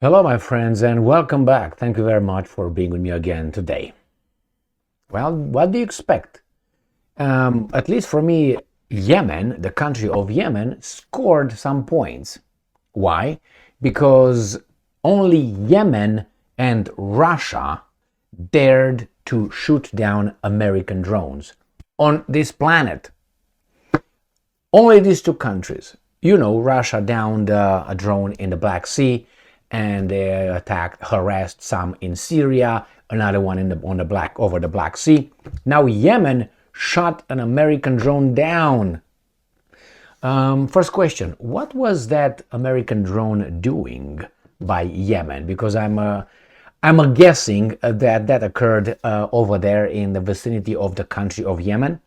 Hello, my friends, and welcome back. Thank you very much for being with me again today. Well, what do you expect? At least for me, Yemen, the country of Yemen, scored some points. Why? Because only Yemen and Russia dared to shoot down American drones on this planet. Only these two countries. Russia downed a drone in the Black Sea, and they harassed some in Syria, another one over the Black Sea. Now Yemen shot an American drone down. First question: what was that American drone doing by Yemen? Because I'm guessing that occurred over there in the vicinity of the country of Yemen.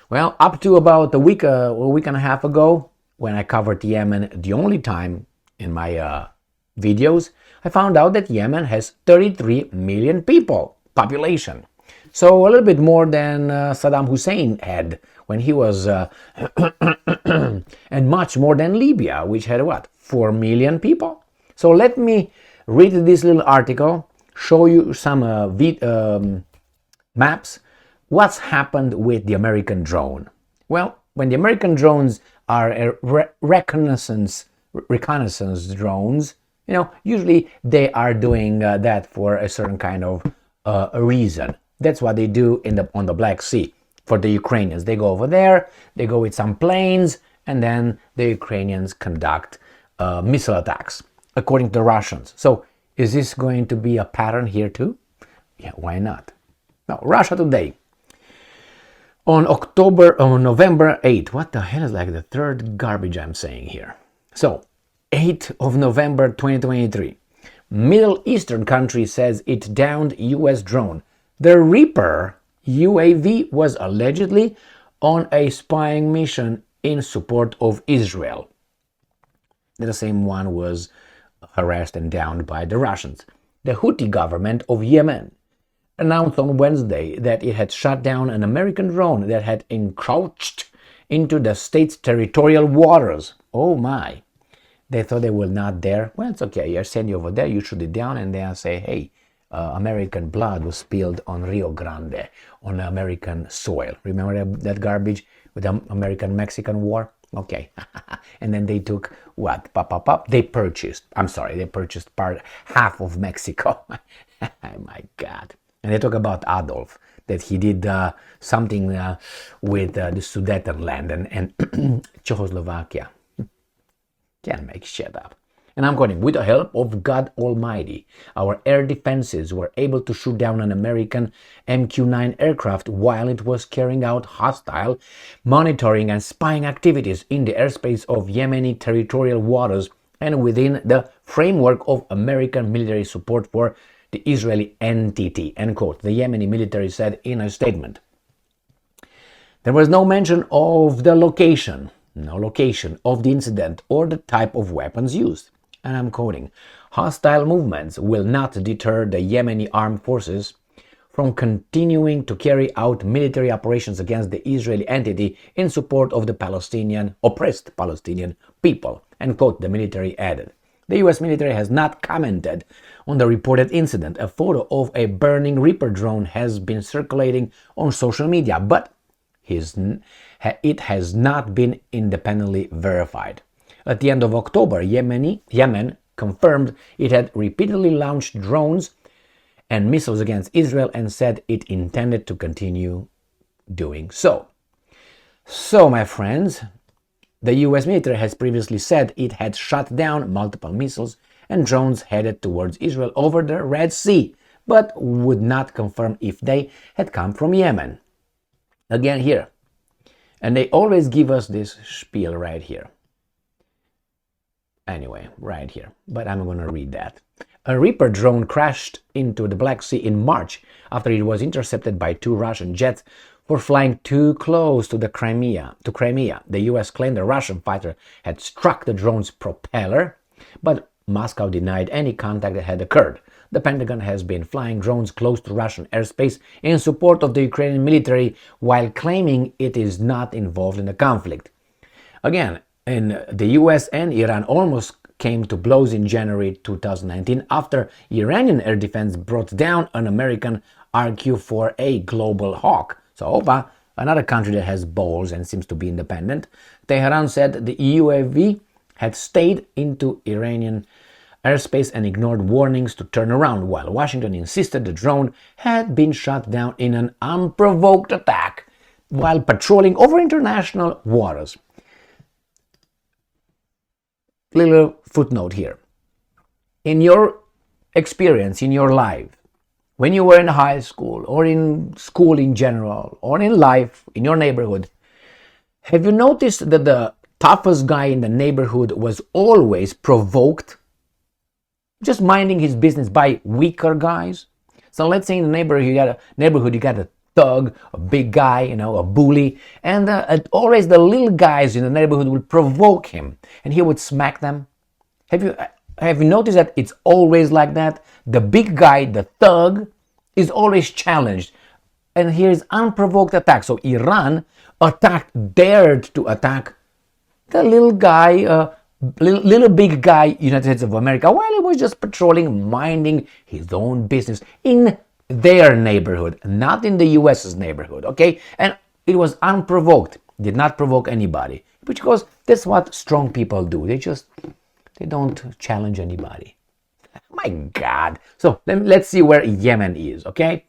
Well, up to about a week and a half ago, when I covered Yemen the only time in my videos, I found out that Yemen has 33 million people population. So a little bit more than Saddam Hussein had when he was, and much more than Libya, which had 4 million people. So let me read this little article, show you some maps, what's happened with the American drone. Well, when the American drones are reconnaissance drones, usually they are doing that for a certain kind of a reason. That's what they do on the Black Sea for the Ukrainians. They go over there, they go with some planes, and then the Ukrainians conduct missile attacks, according to the Russians. So is this going to be a pattern here too? Yeah, why not? Now, Russia Today. On November 8th, what the hell is like the third garbage I'm saying here? So, 8th of November 2023, Middle Eastern country says it downed US drone. The Reaper UAV was allegedly on a spying mission in support of Israel. The same one was harassed and downed by the Russians. The Houthi government of Yemen announced on Wednesday that it had shot down an American drone that had encroached into the state's territorial waters. Oh my. They thought they will not dare. Well, it's okay. I send you over there, you shoot it down, and they'll say, hey, American blood was spilled on Rio Grande, on American soil. Remember that garbage with the American-Mexican war? Okay. And then they took what? They purchased half of Mexico. Oh my God. And they talk about Adolf, that he did something with the Sudetenland and Czechoslovakia. Can't make shit up. And I'm quoting, with the help of God Almighty, our air defenses were able to shoot down an American MQ-9 aircraft while it was carrying out hostile monitoring and spying activities in the airspace of Yemeni territorial waters and within the framework of American military support for the Israeli entity, end quote, the Yemeni military said in a statement. There was no mention of the location of the incident or the type of weapons used. And I'm quoting, hostile movements will not deter the Yemeni armed forces from continuing to carry out military operations against the Israeli entity in support of the oppressed Palestinian people, end quote, the military added. The US military has not commented on the reported incident. A photo of a burning Reaper drone has been circulating on social media, but it has not been independently verified. At the end of October, Yemen confirmed it had repeatedly launched drones and missiles against Israel and said it intended to continue doing so. So, my friends, the US military has previously said it had shot down multiple missiles and drones headed towards Israel over the Red Sea, but would not confirm if they had come from Yemen. Again here. And they always give us this spiel right here. Anyway, right here. But I'm going to read that. A Reaper drone crashed into the Black Sea in March after it was intercepted by 2 Russian jets for flying too close to Crimea. The US claimed the Russian fighter had struck the drone's propeller, but Moscow denied any contact that had occurred. The Pentagon has been flying drones close to Russian airspace in support of the Ukrainian military while claiming it is not involved in the conflict. Again, and the US and Iran almost came to blows in January 2019 after Iranian air defense brought down an American RQ-4A Global Hawk. So another country that has balls and seems to be independent. Tehran said the UAV had stayed into Iranian airspace and ignored warnings to turn around, while Washington insisted the drone had been shot down in an unprovoked attack while patrolling over international waters. Little footnote here. In your experience, in your life, when you were in high school or in school in general or in life, in your neighborhood, have you noticed that the toughest guy in the neighborhood was always provoked, just minding his business, by weaker guys? So let's say in the neighborhood you got a thug, a big guy, a bully, and always the little guys in the neighborhood will provoke him, and he would smack them. Have you noticed that it's always like that? The big guy, the thug, is always challenged, and here's unprovoked attack. So Iran dared to attack the little guy, little big guy, United States of America, while he was just patrolling, minding his own business in their neighborhood, not in the US's neighborhood, okay? And it was unprovoked, did not provoke anybody, because that's what strong people do. They don't challenge anybody. My God. So let's see where Yemen is, okay?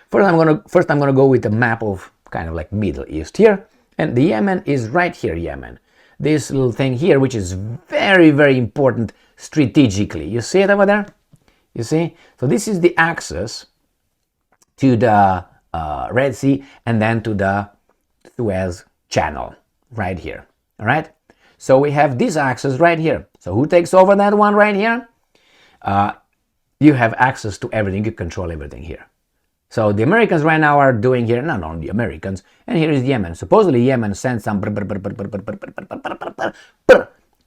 First I'm gonna go with the map of kind of like Middle East here, and the Yemen is right here, Yemen. This little thing here, which is very, very important strategically. You see it over there? You see? So this is the access to the Red Sea and then to the Suez Channel right here. All right? So we have this access right here. So who takes over that one right here? You have access to everything. You control everything here. So the Americans right now are doing here, not only the Americans, and here is Yemen. Supposedly Yemen sent some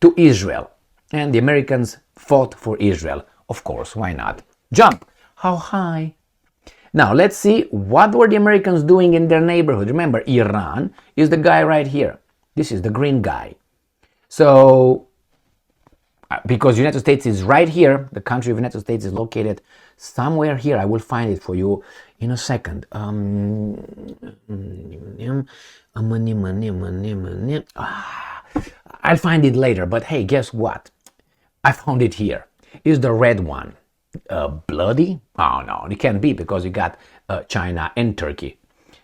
to Israel, and the Americans fought for Israel. Of course, why not? Jump. How high? Now let's see what were the Americans doing in their neighborhood. Remember, Iran is the guy right here. This is the green guy. So because the United States is right here, the country of the United States is located somewhere here. I will find it for you in a second. I'll find it later, but hey, guess what? I found it here. It's the red one. Bloody? Oh no, it can't be, because you got China and Turkey.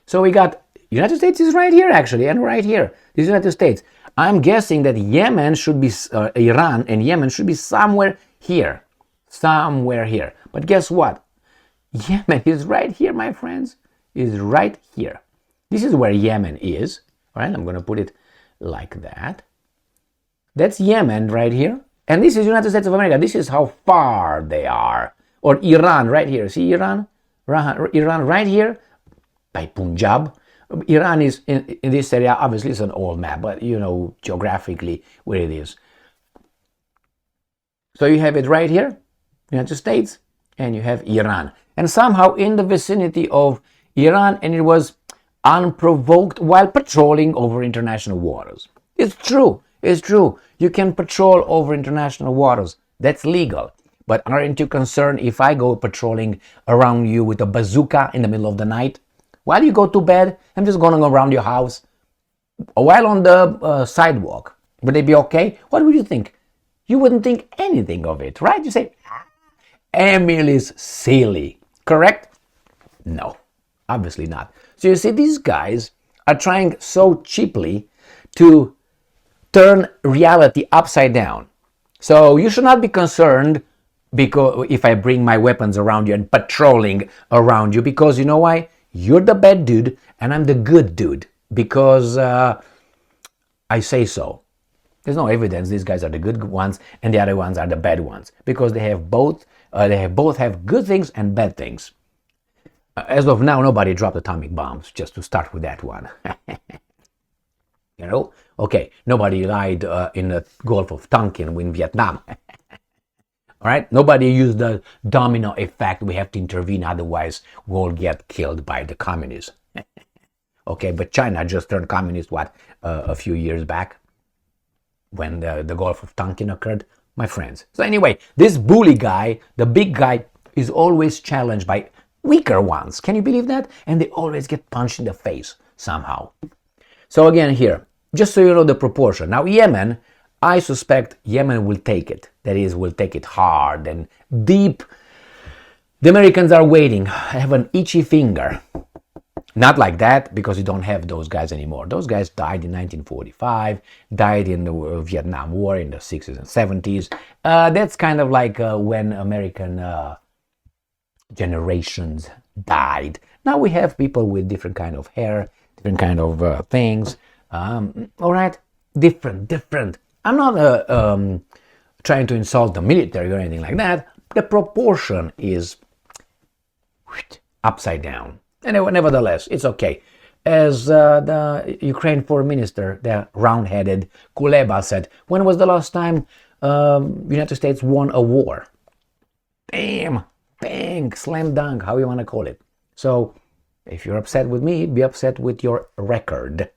So we got United States is right here actually, and right here is United States. I'm guessing that Yemen should be, Iran and Yemen should be somewhere here. Somewhere here. But guess what? Yemen is right here, my friends. Is right here. This is where Yemen is. All right, I'm going to put it like that. That's Yemen right here. And this is United States of America. This is how far they are. Or Iran right here. See Iran? Iran right here by Punjab. Iran is in this area. Obviously, it's an old map, but you know geographically where it is. So you have it right here, United States, and you have Iran. And somehow in the vicinity of Iran, and it was unprovoked while patrolling over international waters. It's true. It's true. You can patrol over international waters. That's legal. But aren't you concerned if I go patrolling around you with a bazooka in the middle of the night? While you go to bed, I'm just going around your house. While on the sidewalk, would they be okay? What would you think? You wouldn't think anything of it, right? You say, Emil is silly, correct? No, obviously not. So you see, these guys are trying so cheaply to turn reality upside down. So you should not be concerned because if I bring my weapons around you and patrolling around you, because you know why? You're the bad dude and I'm the good dude because I say so. There's no evidence these guys are the good ones and the other ones are the bad ones, because they have both. They both have good things and bad things. As of now, nobody dropped atomic bombs. Just to start with that one, you know. Okay, nobody died in the Gulf of Tonkin in Vietnam. All right, nobody used the domino effect. We have to intervene, otherwise we'll get killed by the communists. Okay, but China just turned communist, a few years back when the Gulf of Tonkin occurred. my friends. So anyway, this bully guy, the big guy, is always challenged by weaker ones. Can you believe that? And they always get punched in the face somehow. So again here, just so you know the proportion. Now Yemen, I suspect Yemen will take it. That is, will take it hard and deep. The Americans are waiting, have an itchy finger. Not like that, because you don't have those guys anymore. Those guys died in 1945, died in the Vietnam War in the 60s and 70s. That's kind of like when American generations died. Now we have people with different kind of hair, different kind of things. All right, different. I'm not trying to insult the military or anything like that. The proportion is upside down. And nevertheless, it's okay. As the Ukraine foreign minister, the round-headed Kuleba said, when was the last time United States won a war? Damn, bang, slam dunk, how you want to call it. So, if you're upset with me, be upset with your record.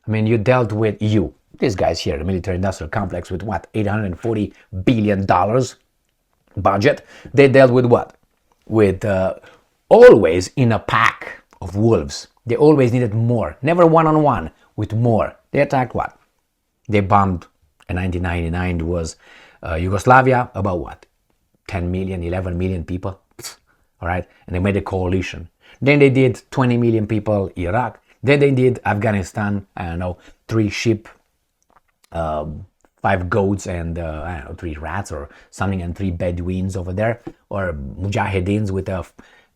I mean, you dealt with these guys here, the military-industrial complex, with what, $840 billion budget? They dealt with what? With always in a pack of wolves. They always needed more, never one-on-one, with more. They attacked what? They bombed in 1999, it was Yugoslavia, about what? 10 million, 11 million people? All right, and they made a coalition. Then they did 20 million people Iraq. Then they did Afghanistan, I don't know, 3 sheep, 5 goats, and 3 rats or something, and 3 Bedouins over there, or Mujahideens with a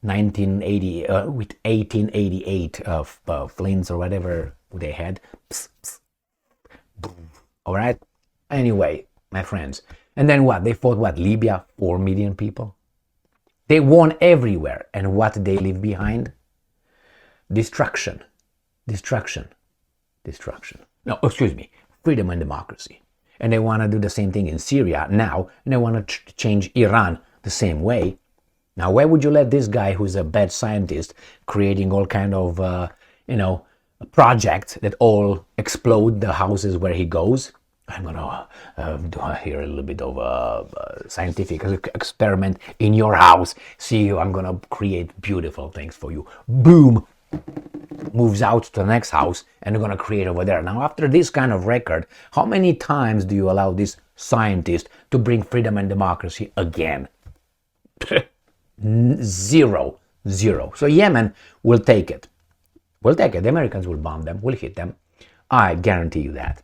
1888 flints or whatever they had. All right. Anyway, my friends, and then what? They fought what? Libya, 4 million people. They won everywhere, and what did they leave behind? Destruction. No, excuse me. Freedom and democracy. And they want to do the same thing in Syria now, and they want to change Iran the same way. Now, why would you let this guy, who's a bad scientist, creating all kind of, projects that all explode the houses where he goes? I'm going to do here a little bit of a scientific experiment in your house. See, I'm going to create beautiful things for you. Boom! Moves out to the next house, and you're going to create over there. Now, after this kind of record, how many times do you allow this scientist to bring freedom and democracy again? Zero. So Yemen will take it. The Americans will bomb them, will hit them. I guarantee you that.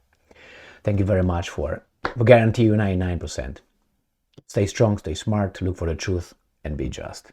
Thank you very much for guarantee you 99%. Stay strong, stay smart, look for the truth, and be just.